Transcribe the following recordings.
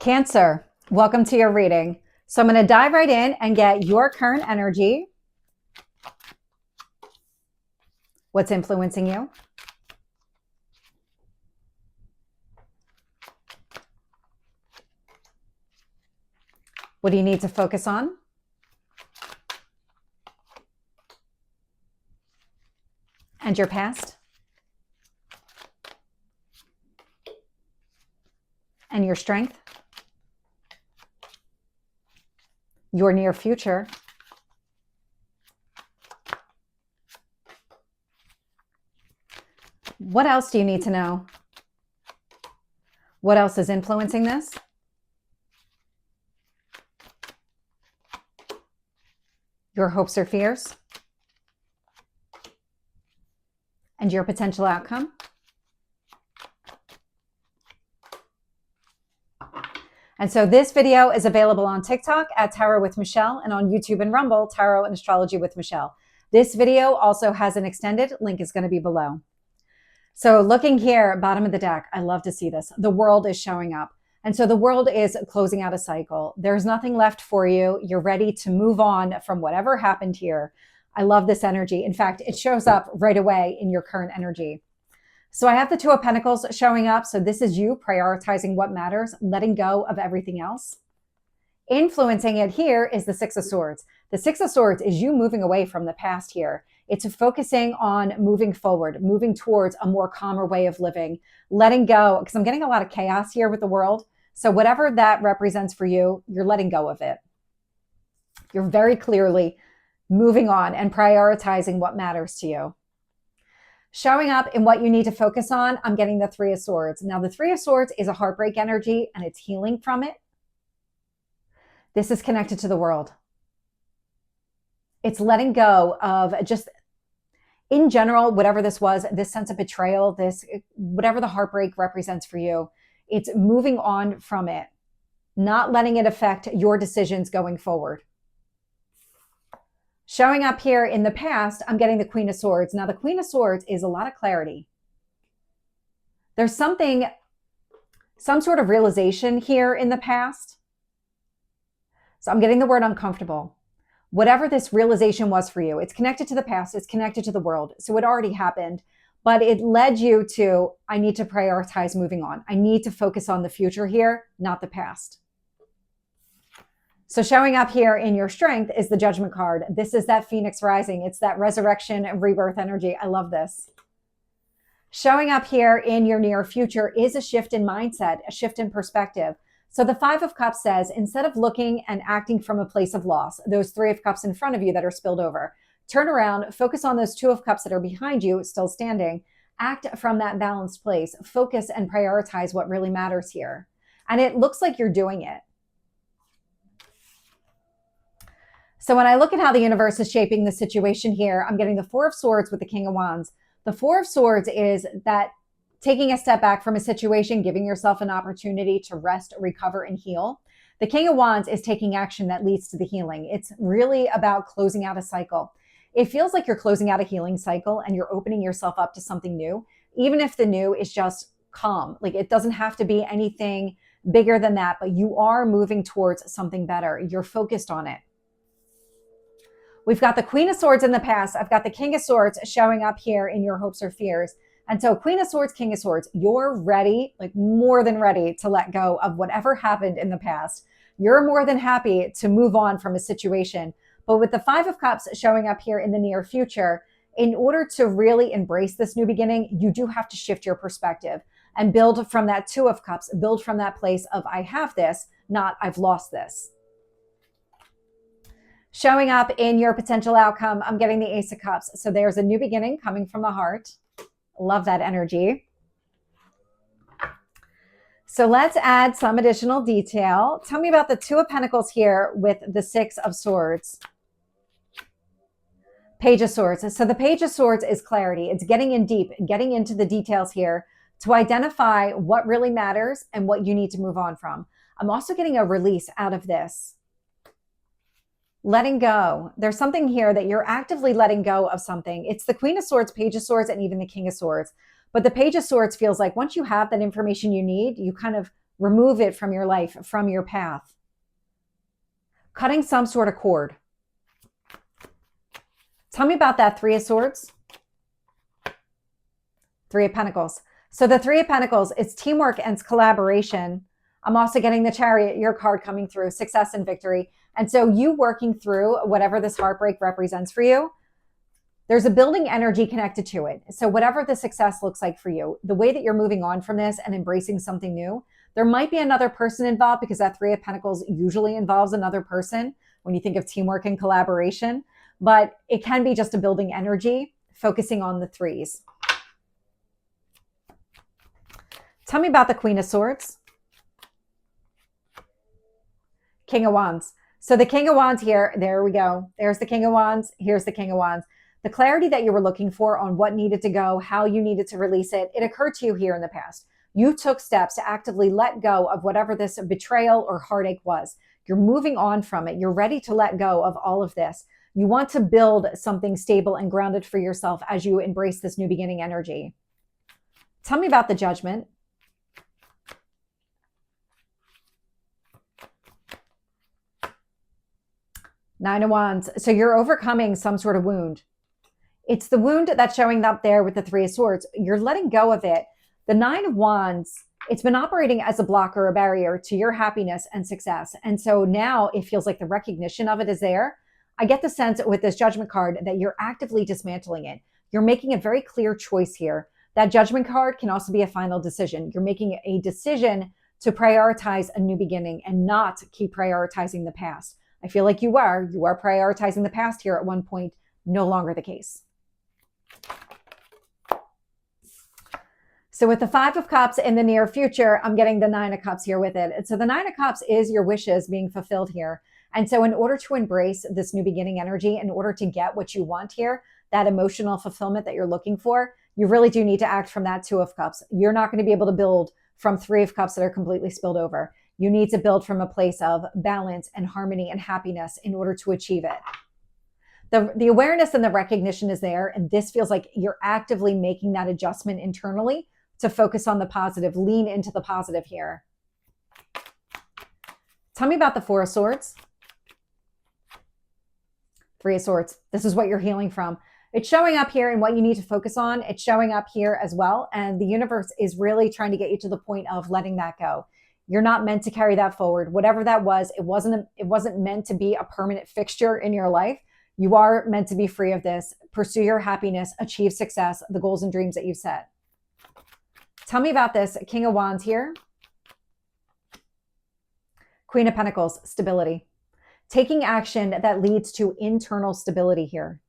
Cancer, welcome to your reading. So I'm going to dive right in and get your current energy. What's influencing you? What do you need to focus on? And your past? And your strength? Your near future? What else do you need to know? What else is influencing this? Your hopes or fears? And your potential outcome? And so this video is available on TikTok at Tarot with Michelle and on YouTube and Rumble, Tarot and Astrology with Michelle. This video also has an extended link is going to be below. So looking here, bottom of the deck, I love to see this. The world is showing up. And so the world is closing out a cycle. There's nothing left for you. You're ready to move on from whatever happened here. I love this energy. In fact, it shows up right away in your current energy. So I have the Two of Pentacles showing up. So this is you prioritizing what matters, letting go of everything else. Influencing it here is the Six of Swords. The Six of Swords is you moving away from the past here. It's focusing on moving forward, moving towards a more calmer way of living, letting go, because I'm getting a lot of chaos here with the world. So whatever that represents for you, you're letting go of it. You're very clearly moving on and prioritizing what matters to you. Showing up in what you need to focus on, I'm getting the Three of Swords. Now, the Three of Swords is a heartbreak energy and it's healing from it. This is connected to the world. It's letting go of just, in general, whatever this was, this sense of betrayal, this, whatever the heartbreak represents for you, it's moving on from it, not letting it affect your decisions going forward. Showing up here in the past, I'm getting the Queen of Swords. Now, the Queen of Swords is a lot of clarity. There's some sort of realization here in the past. So I'm getting the word uncomfortable. Whatever this realization was for you, it's connected to the past, it's connected to the world. So it already happened, but it led you to, I need to prioritize moving on. I need to focus on the future here, not the past. So showing up here in your strength is the Judgment card. This is that Phoenix rising. It's that resurrection and rebirth energy. I love this. Showing up here in your near future is a shift in mindset, a shift in perspective. So the Five of Cups says, instead of looking and acting from a place of loss, those Three of Cups in front of you that are spilled over, turn around, focus on those Two of Cups that are behind you, still standing, act from that balanced place, focus and prioritize what really matters here. And it looks like you're doing it. So when I look at how the universe is shaping the situation here, I'm getting the Four of Swords with the King of Wands. The Four of Swords is that taking a step back from a situation, giving yourself an opportunity to rest, recover, and heal. The King of Wands is taking action that leads to the healing. It's really about closing out a cycle. It feels like you're closing out a healing cycle and you're opening yourself up to something new, even if the new is just calm. Like it doesn't have to be anything bigger than that, but you are moving towards something better. You're focused on it. We've got the Queen of Swords in the past. I've got the King of Swords showing up here in your hopes or fears. And so Queen of Swords, King of Swords, you're ready, like more than ready to let go of whatever happened in the past. You're more than happy to move on from a situation. But with the Five of Cups showing up here in the near future, in order to really embrace this new beginning, you do have to shift your perspective and build from that Two of Cups, build from that place of I have this, not I've lost this. Showing up in your potential outcome, I'm getting the Ace of Cups. So there's a new beginning coming from the heart. Love that energy. So let's add some additional detail. Tell me about the Two of Pentacles here with the Six of Swords. Page of Swords. So the Page of Swords is clarity. It's getting in deep, getting into the details here to identify what really matters and what you need to move on from. I'm also getting a release out of this. Letting go. There's something here that you're actively letting go of something. It's the Queen of Swords, Page of Swords, and even the King of Swords. But the Page of Swords feels like once you have that information you need, you kind of Remove it from your life, from your path. Cutting some sort of cord. Tell me about that Three of Swords. Three of Pentacles. So the Three of Pentacles, it's teamwork and it's collaboration. I'm also getting the Chariot, your card coming through, success and victory. And so you working through whatever this heartbreak represents for you, there's a building energy connected to it. So whatever the success looks like for you, the way that you're moving on from this and embracing something new, there might be another person involved because that Three of Pentacles usually involves another person when you think of teamwork and collaboration. But it can be just a building energy, focusing on the threes. Tell me about the Queen of Swords. King of Wands. So the King of Wands here, there we go. There's the King of Wands. Here's the King of Wands. The clarity that you were looking for on what needed to go, how you needed to release it, it occurred to you here in the past. You took steps to actively let go of whatever this betrayal or heartache was. You're moving on from it. You're ready to let go of all of this. You want to build something stable and grounded for yourself as you embrace this new beginning energy. Tell me about the Judgment. Nine of Wands. So you're overcoming some sort of wound. It's the wound that's showing up there with the Three of Swords. You're letting go of it. The Nine of Wands, it's been operating as a blocker, a barrier to your happiness and success. And so now it feels like the recognition of it is there. I get the sense with this Judgment card that you're actively dismantling it. You're making a very clear choice here. That Judgment card can also be a final decision. You're making a decision to prioritize a new beginning and not keep prioritizing the past. I feel like you are prioritizing the past here at one point, no longer the case. So with the Five of Cups in the near future, I'm getting the Nine of Cups here with it. And so the Nine of Cups is your wishes being fulfilled here. And so in order to embrace this new beginning energy, in order to get what you want here, that emotional fulfillment that you're looking for, you really do need to act from that Two of Cups. You're not going to be able to build from Three of Cups that are completely spilled over. You need to build from a place of balance and harmony and happiness in order to achieve it. The awareness and the recognition is there, and this feels like you're actively making that adjustment internally to focus on the positive, lean into the positive here. Tell me about the Four of Swords. Three of Swords. This is what you're healing from. It's showing up here and what you need to focus on. It's showing up here as well. And the universe is really trying to get you to the point of letting that go. You're not meant to carry that forward. Whatever that was, it wasn't meant to be a permanent fixture in your life. You are meant to be free of this. Pursue your happiness, achieve success, the goals and dreams that you've set. Tell me about this King of Wands here. Queen of Pentacles, stability. Taking action that leads to internal stability here.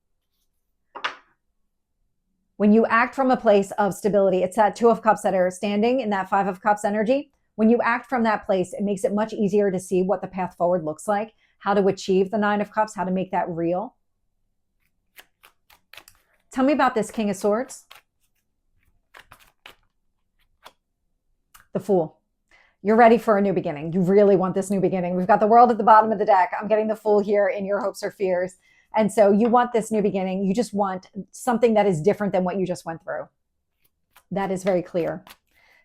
When you act from a place of stability, it's that Two of Cups that are standing in that Five of Cups energy. When you act from that place, it makes it much easier to see what the path forward looks like, how to achieve the Nine of Cups, how to make that real. Tell me about this King of Swords. The Fool. You're ready for a new beginning. You really want this new beginning. We've got the World at the bottom of the deck. I'm getting the Fool here in your hopes or fears. And so you want this new beginning. You just want something that is different than what you just went through. That is very clear.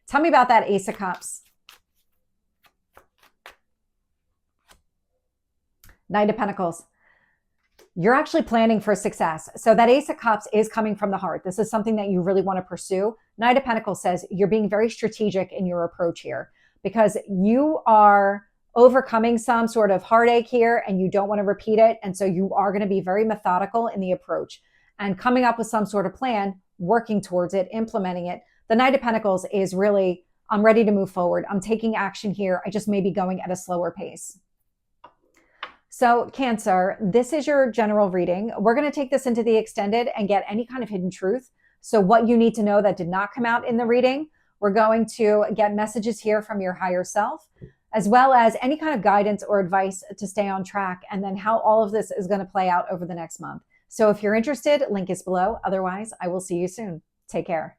Tell me about that Ace of Cups. Knight of Pentacles. You're actually planning for success. So that Ace of Cups is coming from the heart. This is something that you really want to pursue. Knight of Pentacles says you're being very strategic in your approach here because you are overcoming some sort of heartache here and you don't want to repeat it. And so you are going to be very methodical in the approach and coming up with some sort of plan, working towards it, implementing it. The Knight of Pentacles is really, I'm ready to move forward. I'm taking action here. I just may be going at a slower pace. So Cancer, this is your general reading. We're going to take this into the extended and get any kind of hidden truth. So what you need to know that did not come out in the reading, we're going to get messages here from your higher self, as well as any kind of guidance or advice to stay on track, and then how all of this is going to play out over the next month. So if you're interested, link is below. Otherwise, I will see you soon. Take care.